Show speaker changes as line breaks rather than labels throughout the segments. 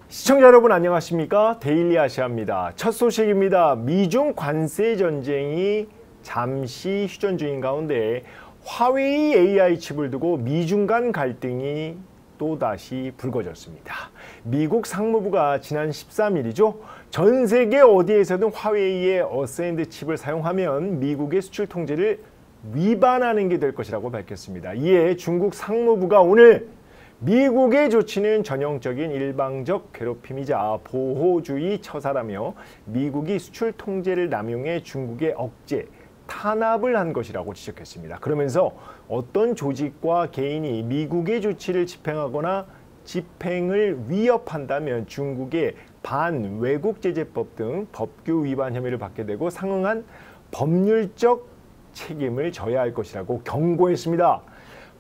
시청자 여러분 안녕하십니까? 데일리 아시아입니다. 첫 소식입니다. 미중 관세 전쟁이 잠시 휴전 중인 가운데 화웨이 AI 칩을 두고 미중 간 갈등이 또다시 불거졌습니다. 미국 상무부가 지난 13일이죠. 전 세계 어디에서든 화웨이의 어센드 칩을 사용하면 미국의 수출 통제를 위반하는 게 될 것이라고 밝혔습니다. 이에 중국 상무부가 오늘 미국의 조치는 전형적인 일방적 괴롭힘이자 보호주의 처사라며 미국이 수출 통제를 남용해 중국의 억제, 탄압을 한 것이라고 지적했습니다. 그러면서 어떤 조직과 개인이 미국의 조치를 집행하거나 집행을 위협한다면 중국의 반외국제재법 등 법규 위반 혐의를 받게 되고 상응한 법률적 책임을 져야 할 것이라고 경고했습니다.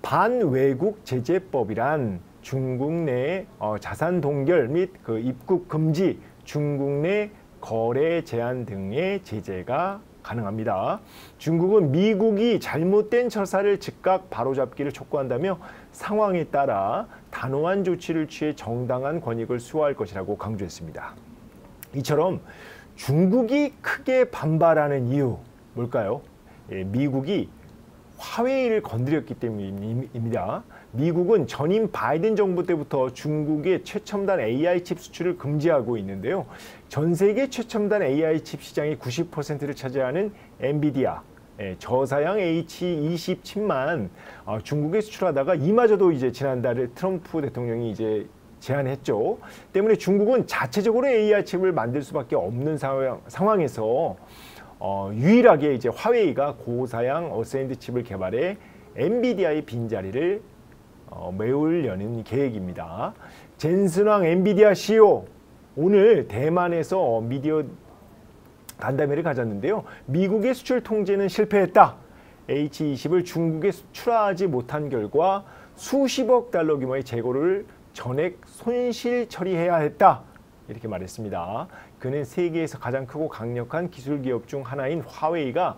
반외국제재법이란 중국 내 자산 동결 및 입국 금지, 중국 내 거래 제한 등의 제재가 가능합니다. 중국은 미국이 잘못된 처사를 즉각 바로잡기를 촉구한다며 상황에 따라 단호한 조치를 취해 정당한 권익을 수호할 것이라고 강조했습니다. 이처럼 중국이 크게 반발하는 이유 뭘까요? 미국이 화웨이를 건드렸기 때문입니다. 미국은 전임 바이든 정부 때부터 중국의 최첨단 AI 칩 수출을 금지하고 있는데요. 전 세계 최첨단 AI 칩 시장의 90%를 차지하는 엔비디아, 저사양 H20 칩만 중국에 수출하다가 이마저도 이제 지난달에 트럼프 대통령이 이제 제안했죠. 때문에 중국은 자체적으로 AI 칩을 만들 수밖에 없는 상황에서 유일하게 이제 화웨이가 고사양 어센드 칩을 개발해 엔비디아의 빈자리를 메우려는 계획입니다. 젠슨왕 엔비디아 CEO 오늘 대만에서 미디어 간담회를 가졌는데요. 미국의 수출 통제는 실패했다. H20을 중국에 수출하지 못한 결과 수십억 달러 규모의 재고를 전액 손실 처리해야 했다. 이렇게 말했습니다. 그는 세계에서 가장 크고 강력한 기술 기업 중 하나인 화웨이가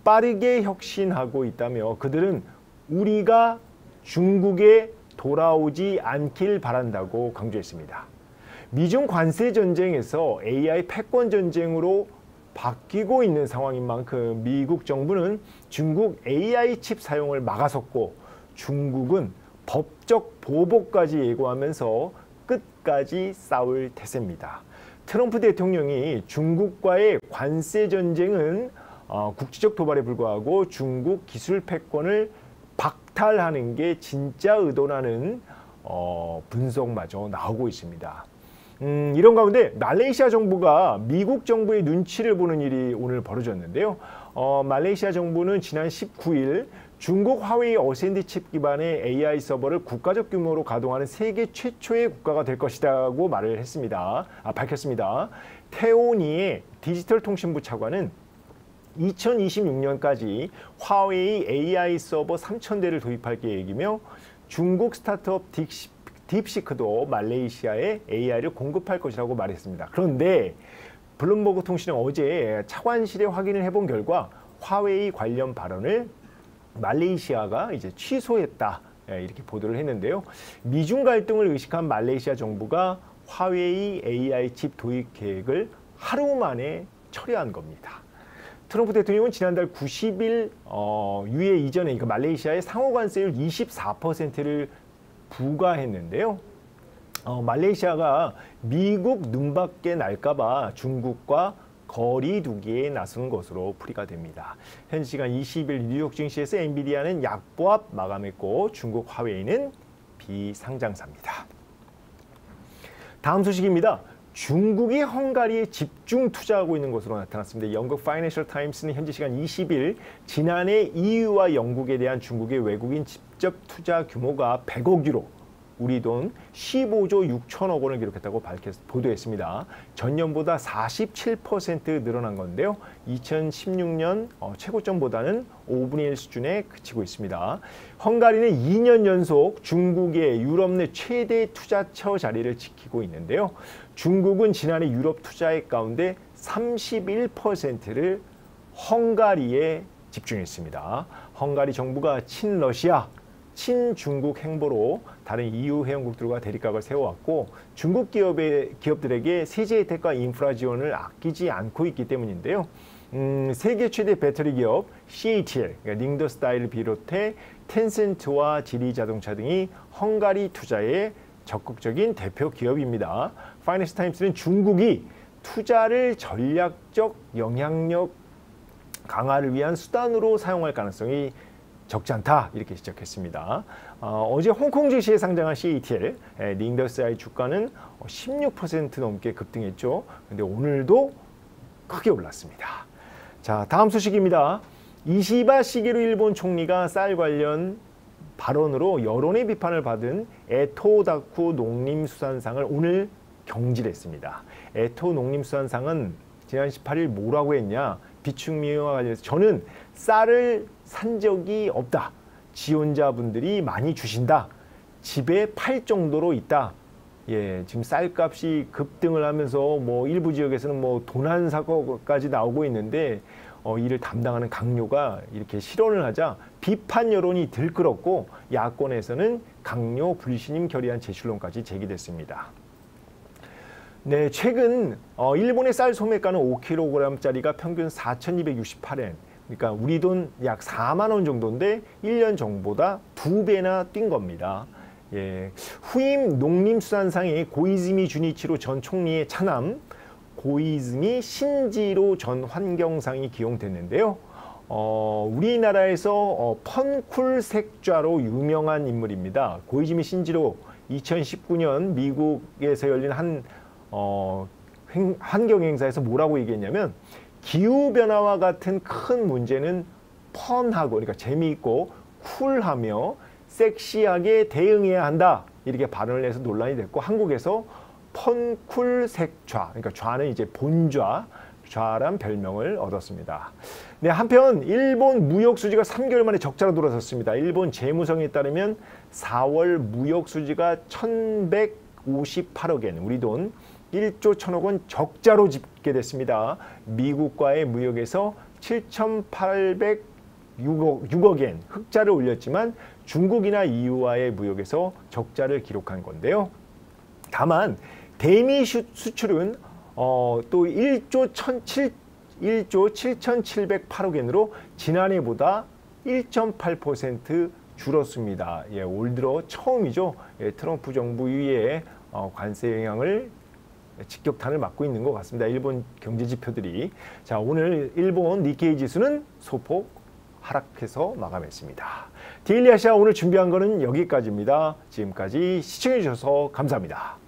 빠르게 혁신하고 있다며 그들은 우리가 중국에 돌아오지 않길 바란다고 강조했습니다. 미중 관세 전쟁에서 AI 패권 전쟁으로 바뀌고 있는 상황인 만큼 미국 정부는 중국 AI 칩 사용을 막아섰고 중국은 법적 보복까지 예고하면서 끝까지 싸울 태세입니다. 트럼프 대통령이 중국과의 관세 전쟁은 국제적 도발에 불과하고 중국 기술 패권을 박탈하는 게 진짜 의도라는 분석마저 나오고 있습니다. 이런 가운데 말레이시아 정부가 미국 정부의 눈치를 보는 일이 오늘 벌어졌는데요. 말레이시아 정부는 지난 19일 중국 화웨이 어센드 칩 기반의 AI 서버를 국가적 규모로 가동하는 세계 최초의 국가가 될 것이라고 말을 했습니다. 밝혔습니다. 태오니의 디지털통신부 차관은 2026년까지 화웨이 AI 서버 3,000대를 도입할 계획이며 중국 스타트업 딥시크도 말레이시아에 AI를 공급할 것이라고 말했습니다. 그런데 블룸버그 통신은 어제 차관실에 확인을 해본 결과 화웨이 관련 발언을 말레이시아가 이제 취소했다. 이렇게 보도를 했는데요. 미중 갈등을 의식한 말레이시아 정부가 화웨이 AI 칩 도입 계획을 하루 만에 철회한 겁니다. 트럼프 대통령은 지난달 90일 유예 이전에 그러니까 말레이시아의 상호관세율 24%를 부과했는데요. 말레이시아가 미국 눈밖에 날까 봐 중국과 거리 두기에 나선 것으로 풀이가 됩니다. 현지 시간 20일 뉴욕 증시에서 엔비디아는 약보합 마감했고 중국 화웨이는 비상장사입니다. 다음 소식입니다. 중국이 헝가리에 집중 투자하고 있는 것으로 나타났습니다. 영국 파이낸셜 타임스는 현지 시간 20일 지난해 EU와 영국에 대한 중국의 외국인 직접 투자 규모가 100억 유로, 우리 돈 15조 6천억 원을 기록했다고 보도했습니다. 전년보다 47% 늘어난 건데요. 2016년 최고점보다는 5분의 1 수준에 그치고 있습니다. 헝가리는 2년 연속 중국의 유럽 내 최대 투자처 자리를 지키고 있는데요. 중국은 지난해 유럽 투자액 가운데 31%를 헝가리에 집중했습니다. 헝가리 정부가 친러시아, 친중국 행보로 다른 EU 회원국들과 대립각을 세워왔고 중국 기업들에게 세제 혜택과 인프라 지원을 아끼지 않고 있기 때문인데요. 세계 최대 배터리 기업 CATL, 그러니까 링더스타일을 비롯해 텐센트와 지리자동차 등이 헝가리 투자에 적극적인 대표 기업입니다. 파이낸셜 타임스는 중국이 투자를 전략적 영향력 강화를 위한 수단으로 사용할 가능성이 적지 않다 이렇게 지적했습니다. 어제 홍콩 증시에 상장한 CATL, 링더스타일 주가는 16% 넘게 급등했죠. 근데 오늘도 크게 올랐습니다. 자, 다음 소식입니다. 이시바 시게루 일본 총리가 쌀 관련 발언으로 여론의 비판을 받은 에토다쿠 농림수산상을 오늘 경질했습니다. 에토 농림수산상은 지난 18일 뭐라고 했냐? 비축미와 관련해서 저는 쌀을 산 적이 없다. 지원자분들이 많이 주신다. 집에 팔 정도로 있다. 예, 지금 쌀값이 급등을 하면서 뭐 일부 지역에서는 뭐 도난 사고까지 나오고 있는데 이를 담당하는 강요가 이렇게 실언을 하자 비판 여론이 들끓었고 야권에서는 강요 불신임 결의안 제출론까지 제기됐습니다. 네, 최근 일본의 쌀 소매가는 5kg짜리가 평균 4,268엔, 그러니까 우리 돈 약 4만 원 정도인데 1년 전보다 2배나 뛴 겁니다. 예, 후임 농림수산상에 고이즈미 주니치로 전 총리의 차남 고이즈미 신지로 전 환경상이 기용됐는데요. 우리나라에서 펀쿨색좌로 유명한 인물입니다. 고이즈미 신지로 2019년 미국에서 열린 한 환경행사에서 뭐라고 얘기했냐면 기후변화와 같은 큰 문제는 펀하고 그러니까 재미있고 쿨하며 섹시하게 대응해야 한다 이렇게 발언을 해서 논란이 됐고 한국에서 펀쿨색좌 그러니까 좌는 이제 본좌 좌란 별명을 얻었습니다. 네, 한편 일본 무역 수지가 3개월 만에 적자로 돌아섰습니다. 일본 재무성에 따르면 4월 무역 수지가 1,158억 엔 우리 돈 1조 1,000억 원 적자로 집계됐습니다. 미국과의 무역에서 7,806억 엔 흑자를 올렸지만 중국이나 EU와의 무역에서 적자를 기록한 건데요. 다만 대미 수출은 또 1조 7,708억 엔으로 지난해보다 1.8% 줄었습니다. 예, 올 들어 처음이죠. 예, 트럼프 정부 위에 관세 영향을 직격탄을 맞고 있는 것 같습니다. 일본 경제 지표들이. 자, 오늘 일본 니케이 지수는 소폭 하락해서 마감했습니다. 데일리 아시아 오늘 준비한 거는 여기까지입니다. 지금까지 시청해 주셔서 감사합니다.